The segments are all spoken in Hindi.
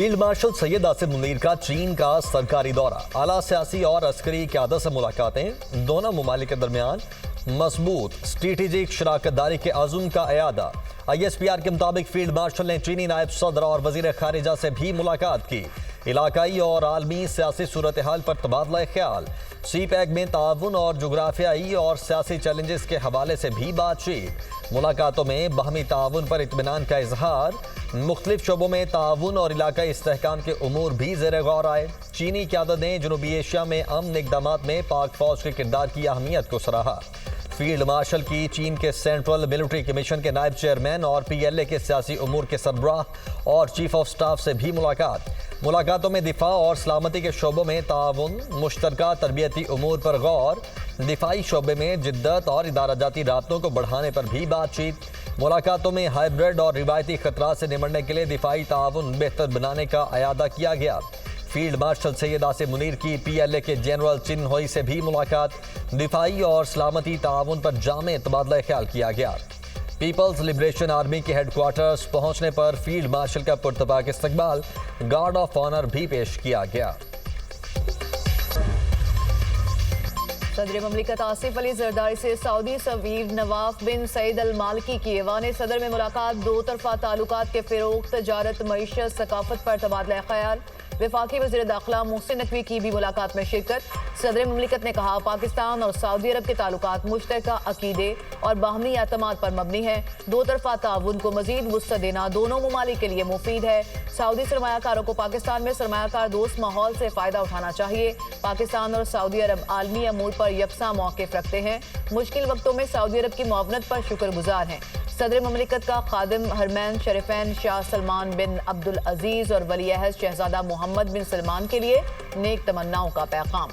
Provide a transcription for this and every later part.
फील्ड मार्शल सैयद आसिम मुनीर का चीन का सरकारी दौरा, आला सियासी और अस्करी क़यादत से मुलाकातें, दोनों ममालिक के दरमियान मजबूत स्ट्रेटेजिक शराकतदारी के अज़्म का अयादा। ISPR के मुताबिक फील्ड मार्शल ने चीनी नायब सदर और वजीर खारिजा से भी मुलाकात की। इलाकाई और आलमी सियासी सूरत हाल पर तबादला ख्याल, CPEC में ताउन और जोग्राफियाई और सियासी चैलेंजेस के हवाले से भी बातचीत। मुलाकातों में बाहमी ताउन पर इत्मीनान का इजहार, मुख्तलिफ शोबों में ताउन और इलाकाई इस्तेहकाम के उमूर भी ज़ेर गौर आए। चीनी क़यादत ने जनूबी एशिया में अमन इक़दामात में पाक फौज के किरदार की अहमियत को सराहा। फील्ड मार्शल की चीन के सेंट्रल मिलिट्री कमीशन के नायब चेयरमैन और PLA के सियासी उमूर के सरबराह और चीफ ऑफ स्टाफ से भी मुलाकातों में दिफा और सलामती के शोबों में ताउन, मुश्तरका तरबियती उमूर पर गौर, दिफाई शोबे में जिद्दत और इदाराजाती राब्तों को बढ़ाने पर भी बातचीत। मुलाकातों में हाइब्रिड और रिवायती खतरात से निपटने के लिए दिफाई ताउन बेहतर बनाने का अयादा किया गया। फील्ड मार्शल सैयद आसिम मुनीर की PLA के जनरल चिन होई से भी मुलाकात, दिफाई और सलामती ताउन पर जामे तबादला ख्याल किया गया। पीपल्स लिबरेशन आर्मी के हेडक्वार्टर्स पहुंचने पर फील्ड मार्शल का पुरतपाक इस्तकबाल, गार्ड ऑफ ऑनर भी पेश किया गया। सदर ममलिकत आसिफ अली जरदारी से सऊदी सफीर नवाफ बिन सईद अल मालिकी की ऐवान सदर में मुलाकात, दो तरफा ताल्लुकात के फ़रोग़, तजारत, मईशत, सकाफत पर तबादला ख्याल। वफाकी वज़ीर दाखिला मोहसिन नकवी की भी मुलाकात में शिरकत। सदर ममलिकत ने कहा, पाकिस्तान और सऊदी अरब के ताल्लुकात मुश्तरका अकीदे और बाहमी एतमाद पर मबनी है। दो तरफा ताउन को मजीद वुसअत देना दोनों ममालिक के लिए मुफीद है। सऊदी सरमायाकारों को पाकिस्तान में सरमायाकार दोस्त माहौल से फ़ायदा उठाना चाहिए। पाकिस्तान और सऊदी अरब आलमी अमूर पर यकसा मौक़िफ़ रखते हैं। मुश्किल वक्तों में सऊदी अरब की मुआवनत पर शुक्रगुजार हैं। सदर ममलिकत का खादिम हरमैन शरीफैन शाह सलमान बिन अब्दुल अजीज़ और वली अहद शहजादा मोहम्मद बिन सलमान के लिए नेक तमन्नाओं का पैगाम।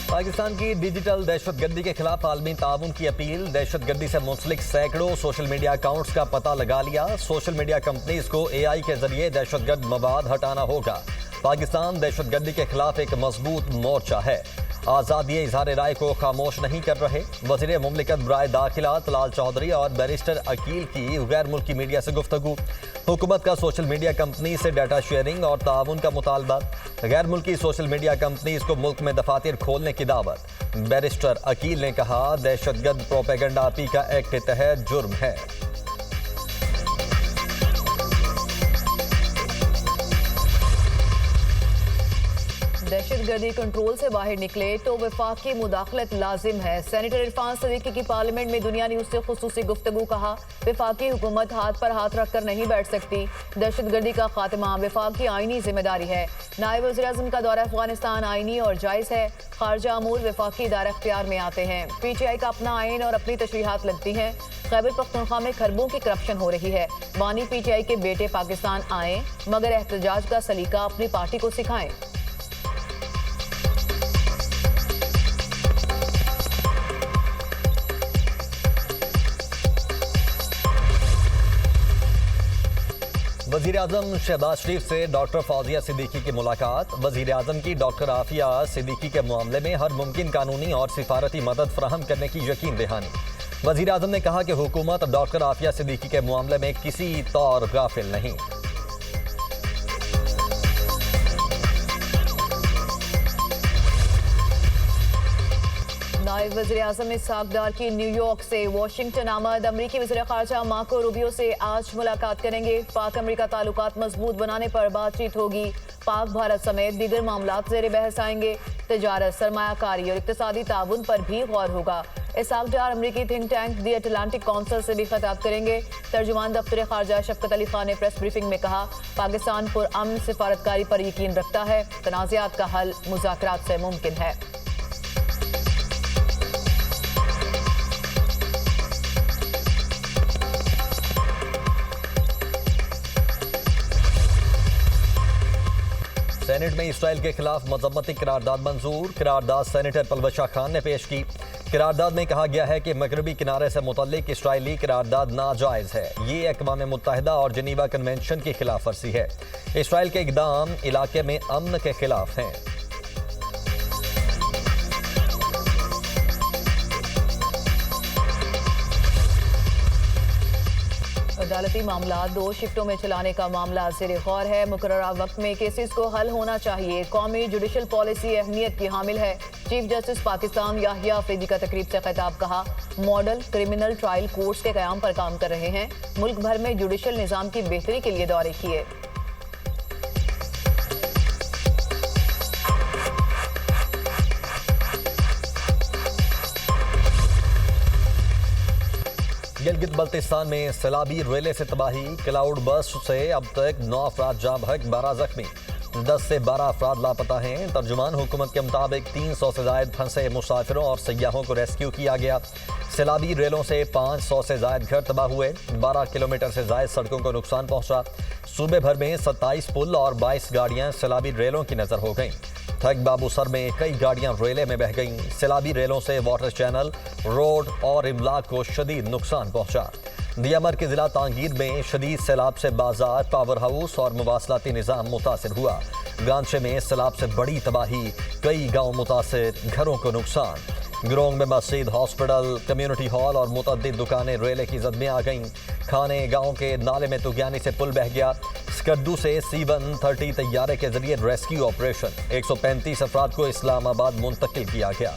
पाकिस्तान की डिजिटल दहशतगर्दी के खिलाफ आलमी ताउन की अपील, दहशतगर्दी से मुंसलिक सैकड़ों सोशल मीडिया अकाउंट्स का पता लगा लिया। सोशल मीडिया कंपनीज को AI के जरिए दहशतगर्द मवाद हटाना होगा। पाकिस्तान दहशतगर्दी के खिलाफ एक मजबूत मोर्चा है, आज़ादी इजहार राय को खामोश नहीं कर रहे। वज़ीर मुमलिकत बराए दाखिला तलाल चौधरी और बैरिस्टर अकील की गैर मुल्की मीडिया से गुफ्तगू। हुकूमत का सोशल मीडिया कंपनी से डाटा शेयरिंग और ताउन का मुतालबा। गैर मुल्की सोशल मीडिया कंपनीज को मुल्क में दफातर खोलने की दावत। बैरिस्टर अकील ने कहा, दहशतगर्द प्रोपेगेंडा पीका एक्ट के तहत जुर्म है। दहशतगर्दी कंट्रोल से बाहर निकले तो वफाकी मुदाखलत लाजिम है। सेनेटर इरफान सदीकी की पार्लियामेंट में दुनिया न्यूज़ से खुसूसी गुफ्तगू। कहा, वफाकी हुकूमत हाथ पर हाथ रखकर नहीं बैठ सकती। दहशतगर्दी का खात्मा वफाकी आईनी जिम्मेदारी है। नायब वज़ीर आज़म का दौरा अफगानिस्तान आईनी और जायज़ है। खारजा अमूर वफाकी दायरा इख्तियार में आते हैं। PTI का अपना आइन और अपनी तशरीहात लगती हैं। खैबर पख्तूनख्वा में खरबों की करप्शन हो रही है। बानी PTI के बेटे पाकिस्तान आए मगर एहतजाज का सलीका अपनी पार्टी को सिखाएं। वज़ीर आज़म शहबाज शरीफ से डॉक्टर फौजिया सिद्दीकी की मुलाकात। वज़ीर आज़म की डॉक्टर आफिया सिद्दीकी के मामले में हर मुमकिन कानूनी और सिफारती मदद फराहम करने की यकीन दहानी। वज़ीर आज़म ने कहा कि हुकूमत डॉक्टर आफिया सिद्दीकी के मामले में किसी तौर गाफिल नहीं। नायब वज़ीर आज़म इसहाक़ डार की न्यूयॉर्क से वाशिंगटन आमद। अमरीकी वज़ीर ख़ारजा मार्को रूबियो से आज मुलाकात करेंगे। पाक अमरीका ताल्लुकात मजबूत बनाने पर बातचीत होगी। पाक भारत समेत दीगर मामलात ज़ेर बहस आएंगे। तजारत, सरमायाकारी और इक़्तिसादी ताउन पर भी गौर होगा। इसहाक़ डार अमरीकी थिंक टैंक दी अटलांटिक काउंसिल से भी खिताब करेंगे। तर्जुमान दफ्तर ख़ारजा शफ़क़त अली खान ने प्रेस ब्रीफिंग में कहा, पाकिस्तान पुरअमन सिफारतकारी पर यकीन रखता है। तनाज़ात का हल मुज़ाकरात से मुमकिन है। सेनेट में इसराइल के खिलाफ मजम्मती करारदाद मंजूर। करारदाद सेनेटर पलवशा खान ने पेश की। करारदाद में कहा गया है कि मगरबी किनारे से मुतल्लिक इसराइली करारदाद नाजायज़ है। ये अक़वाम मुत्तहिदा और जनीवा कन्वेंशन की खिलाफ वर्जी है। इसराइल के इक़दाम इलाके में अमन के खिलाफ हैं। अदालती मामला 2 शिफ्टों में चलाने का मामला ज़ेर गौर है। मुकर्ररा वक्त में केसेस को हल होना चाहिए। कौमी जुडिशल पॉलिसी अहमियत की हामिल है। चीफ जस्टिस पाकिस्तान याहिया अफरीदी का तकरीब से खिताब। कहा, मॉडल क्रिमिनल ट्रायल कोर्ट्स के क़याम पर काम कर रहे हैं। मुल्क भर में जुडिशल निज़ाम की बेहतरी के लिए दौरे किए। गिलगित बल्तिस्तान में सैलाबी रेले से तबाही। क्लाउड बर्स्ट से अब तक 9 अफराद जाँ बहक, 12 जख्मी। 10 से 12 अफराद लापता हैं। तर्जुमान हुकूमत के मुताबिक 300 से जायद फंसे मुसाफिरों और सयाहों को रेस्क्यू किया गया। सैलाबी रेलों से 500 से जायद घर तबाह हुए। 12 किलोमीटर से जायद सड़कों को नुकसान पहुंचा। सूबे भर में 27 पुल और 22 गाड़ियां सैलाबी रेलों की नजर हो गईं। थक बाबूसर में कई गाड़ियां रेले में बह गईं। सैलाबी रेलों से वाटर चैनल, रोड और इमलाक को शदीद नुकसान पहुंचा। दियामर के जिला तांगीर में शदीद सैलाब से बाजार, पावर हाउस और मुवासलाती निज़ाम मुतासिर हुआ। गांचे में सैलाब से बड़ी तबाही, कई गांव मुतासिर, घरों को नुकसान। गिरोंग में मस्जिद, हॉस्पिटल, कम्युनिटी हॉल और मुतअद्दिद दुकानें रेले की जद में आ गईं। खाने गांव के नाले में तुगयानी से पुल बह गया। स्कड्डू से C-130 तैयारे के जरिए रेस्क्यू ऑपरेशन। 135 अफराद को इस्लामाबाद मुंतकिल किया गया।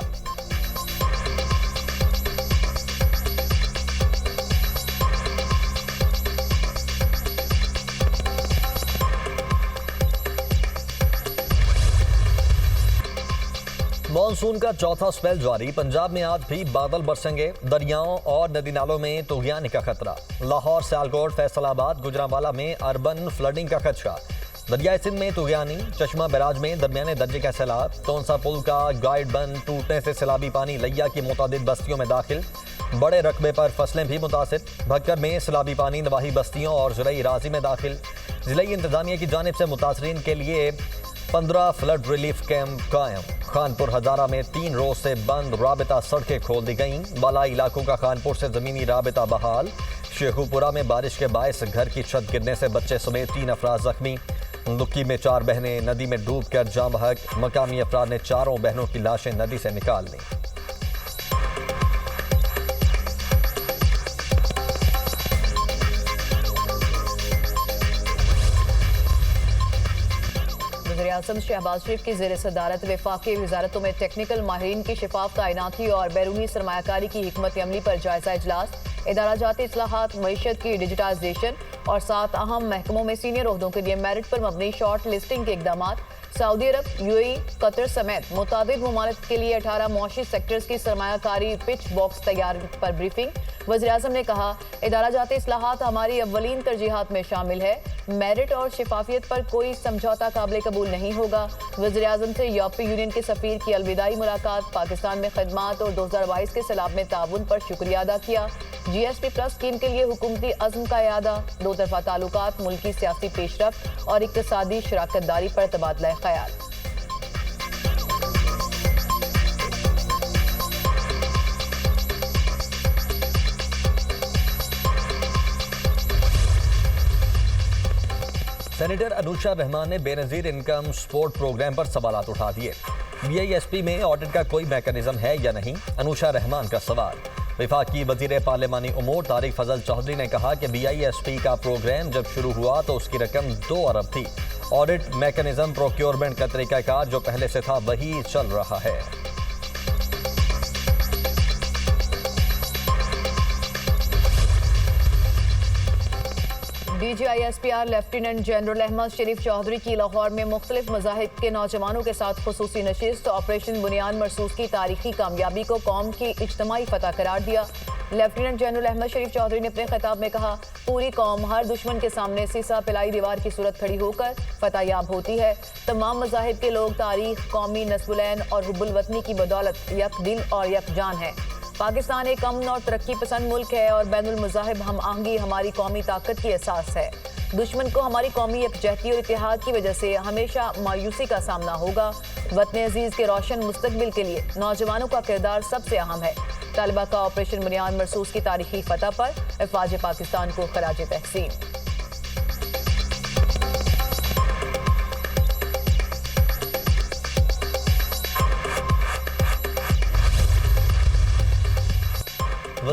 मानसून का चौथा स्पेल जारी। पंजाब में आज भी बादल बरसेंगे। दरियाओं और नदी नालों में तुगयानी का खतरा। लाहौर, सियालकोट, फैसलाबाद, गुजरांवाला में अर्बन फ्लडिंग का खदशा। दरियाई सिंध में तुगयानी। चश्मा बैराज में दरमियाने दर्जे का सैलाब। तोनसा पुल का गाइड बंद टूटने से सैलाबी पानी लिया की मुतादिद बस्तियों में दाखिल। बड़े रकबे पर फसलें भी मुतासिर। भक्कर में सैलाबी पानी नवाही बस्तियों और ज़राई राजी में दाखिल। ज़िलाई इंतजामिया की जानिब से मुतासरीन के लिए 15 फ्लड रिलीफ कैंप कायम। खानपुर हजारा में 3 रोज से बंद राबिता सड़कें खोल दी गईं। बालाई इलाकों का खानपुर से जमीनी राबिता बहाल। शेखुपुरा में बारिश के बायस घर की छत गिरने से बच्चे समेत 3 अफराद जख्मी। दुक्की में 4 बहनें नदी में डूबकर जाँ बहक। मकामी अफराद ने 4 बहनों की लाशें नदी से निकाल ली। वज़ीर-ए-आज़म शहबाज शरीफ की ज़ेर सदारत वफाकी वजारतों में टेक्निकल माहिरीन की शिफाफ तैनाती और बैरूनी सरमायाकारी की हिकमत अमली पर जायजा इजलास। इदारा जाती इस्लाहात, मईशत की डिजिटाइजेशन और 7 अहम महकमों में सीनियर ओहदों के लिए मेरिट पर मबनी शॉर्ट लिस्टिंग के इकदाम। सऊदी अरब, यूएई, कतर समेत मुताबिक ममालिक के लिए 18 मुआशी सेक्टर्स की सरमायाकारी पिच बॉक्स तैयार पर ब्रीफिंग। वज़ीर-ए-आज़म ने कहा, इदारा जाती इस्लाहात हमारी अव्वलीन तरजीहात में शामिल है। मेरिट और शिफाफियत पर कोई समझौता काबिल कबूल नहीं होगा। वज़ीर-ए-आज़म से यूरोपीय यूनियन के सफ़ीर की अलविदाई मुलाकात। पाकिस्तान में खदमात और 2022 के सैलाब में ताउन पर शुक्रिया अदा किया। GSP प्लस स्कीम के लिए हुकूमती अज़्म का इआदा। 2 तरफ़ा ताल्लुकात, मुल्की सियासी पेशरफ्त और इक़्तिसादी शराकतदारी पर तबादला ख्याल। सेनेटर अनुशा रहमान ने बेनज़ीर इनकम सपोर्ट प्रोग्राम पर सवालात उठा दिए। BISP में ऑडिट का कोई मैकेनिज्म है या नहीं, अनुशा रहमान का सवाल। वफाकी वज़ीर पार्लिमानी उमूर तारिक फजल चौधरी ने कहा कि BISP का प्रोग्राम जब शुरू हुआ तो उसकी रकम 2 अरब थी। ऑडिट मैकेनिज्म, प्रोक्योरमेंट का तरीकाकार जो पहले से था वही चल रहा है। DGISPR लेफ्टिनेंट जनरल अहमद शरीफ चौधरी की लाहौर में मुख्तलिफ मज़ाहिब के नौजवानों के साथ खुसूसी नशिस्त। ऑपरेशन बुनियाद मरसूस की तारीखी कामयाबी को कौम की इज्तमाई फतह करार दिया। लेफ्टिनेंट जनरल अहमद शरीफ चौधरी ने अपने खिताब में कहा, पूरी कौम हर दुश्मन के सामने सीसा पिलाई दीवार की सूरत खड़ी होकर फतहयाब होती है। तमाम मज़ाहिब के लोग तारीख, कौमी नस्बुलैन और हुब्बुल वतनी की बदौलत यक दिल और यक जान है। पाकिस्तान एक अमन और तरक्की पसंद मुल्क है और बैनुल मज़ाहिब हम आहंगी हमारी कौमी ताकत की एहसास है। दुश्मन को हमारी कौमी यकजहती और इत्तेहाद की वजह से हमेशा मायूसी का सामना होगा। वतन अजीज़ के रोशन मुस्तकबिल के लिए नौजवानों का किरदार सबसे अहम है। तालिबा का ऑपरेशन बुनियाद मरसूस की तारीखी फतह पर अफवाज पाकिस्तान को खराज तहसीन।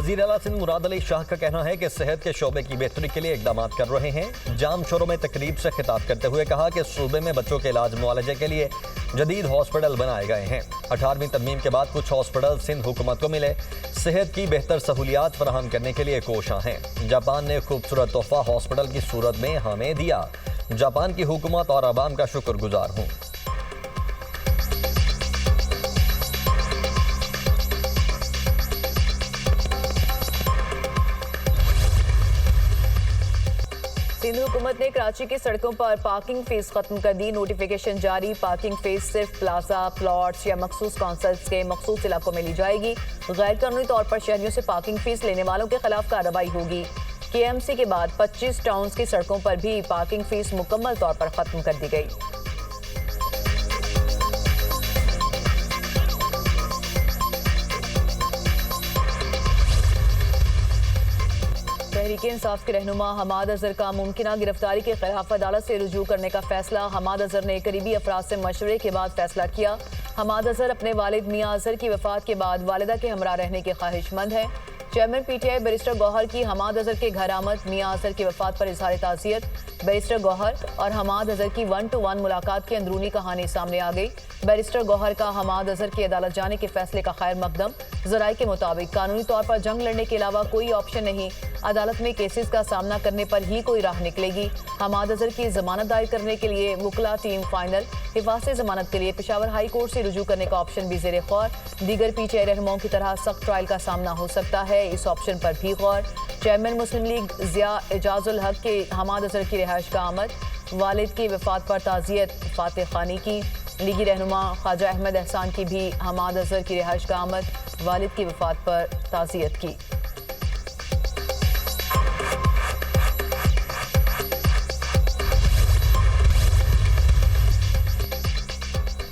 वजीर आला सिंध मुराद अली शाह का कहना है कि सेहत के शोबे की बेहतरी के लिए इकदाम कर रहे हैं। जाम शोरों में तकरीब से खिताब करते हुए कहा कि सूबे में बच्चों के इलाज मुआलजे के लिए जदीद हॉस्पिटल बनाए गए हैं। 18वीं तरमीम के बाद कुछ हॉस्पिटल सिंध हुकूमत को मिले। सेहत की बेहतर सहूलियात फराहम करने के लिए कोशां हैं। जापान ने खूबसूरत तोहफा हॉस्पिटल की सूरत में हमें दिया। जापान की हुकूमत और अवाम का शुक्रगुजार हूँ। सिंध हुकूमत ने कराची की सड़कों पर पार्किंग फीस खत्म कर दी। नोटिफिकेशन जारी। पार्किंग फीस सिर्फ प्लाजा, प्लॉट्स या मखसूस कौंसल्स के मखसूस इलाकों में ली जाएगी। गैर कानूनी तौर पर शहरियों से पार्किंग फीस लेने वालों के खिलाफ कार्रवाई होगी। KMC के बाद 25 टाउन्स की सड़कों पर भी पार्किंग फीस मुकम्मल तौर पर खत्म कर दी गई। तहरीक इंसाफ के रहनुमा हमाद अजहर का मुमकिना गिरफ्तारी के खिलाफ अदालत से रुजू करने का फैसला। हमाद अजहर ने करीबी अफराद से मशवरे के बाद फैसला किया। हमाद अजहर अपने वालिद मियां अजहर की वफात के बाद वालिदा के हमरा रहने के ख्वाहिशमंद है। चेयरमैन PTI बैरिस्टर गौहर की हमाद अजहर के घर आमद। मियां अजहर की वफात पर इजहार ताज़ियत। बैरिस्टर गौहर और हमाद अजहर की 1-to-1 मुलाकात की अंदरूनी कहानी सामने आ गई। बैरिस्टर गौहर का हमाद अजहर की अदालत जाने के फैसले का खैर मकदम। ज़राए के मुताबिक कानूनी तौर पर जंग लड़ने के अलावा कोई ऑप्शन नहीं। अदालत में केसेस का सामना करने पर ही कोई राह निकलेगी। हमाद अजहर की जमानत दायर करने के लिए वुकला टीम फाइनल। हिफाजत जमानत के लिए पेशावर हाई कोर्ट से रुजू करने का ऑप्शन भी ज़ेरे गौर। दीगर PTI रहनुमाओं की तरह सख्त ट्रायल का सामना हो सकता है, इस ऑप्शन पर भी गौर। चेयरमैन मुस्लिम लीग ज़िया एजाजुल हक के हमाद अजहर की रिहाइश का आमद। वालिद की वफात पर ताज़ियत फातिह खानी की। लीगी रहनुमा ख्वाजा अहमद एहसान की भी हमाद अजहर की रिहाइश का आमद। वालिद की वफात पर ताज़ियत की।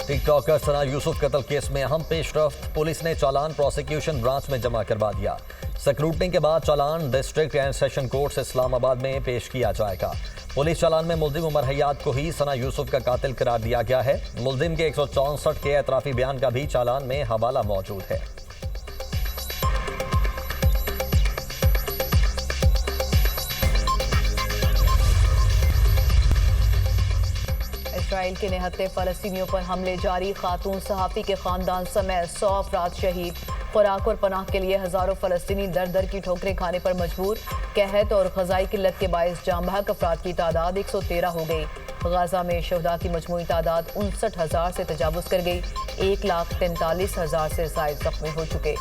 टिकटॉकर सना यूसुफ कत्ल केस में अहम पेशरफ्त। पुलिस ने चालान प्रोसिक्यूशन ब्रांच में जमा करवा दिया। स्क्रूटनिंग के बाद चालान डिस्ट्रिक्ट एंड सेशन कोर्ट से इस्लामाबाद में पेश किया जाएगा। पुलिस चालान में मुल्जिम उमर हयात को ही सना यूसुफ का कातिल करार दिया गया है। मुल्जिम के 164 के एतराफी बयान का भी चालान में हवाला मौजूद है। इसराइल के निहत्ते फ़लस्तीनियों पर हमले जारी। खातून सहाफ़ी के खानदान समेत 100 अफराद शहीद। खुराक और पनाह के लिए हज़ारों फ़लस्तीनी दर दर की ठोकरें खाने पर मजबूर। कहत और ग़ज़ाई किल्लत के बायस जाम बहक अफराद की तादाद 113 हो गई। गाज़ा में शहदा की मजमूई तादाद 59,000 से तजावुज़ कर गई। 1,43,000 से ज़ायद ज़ख्मी हो चुके।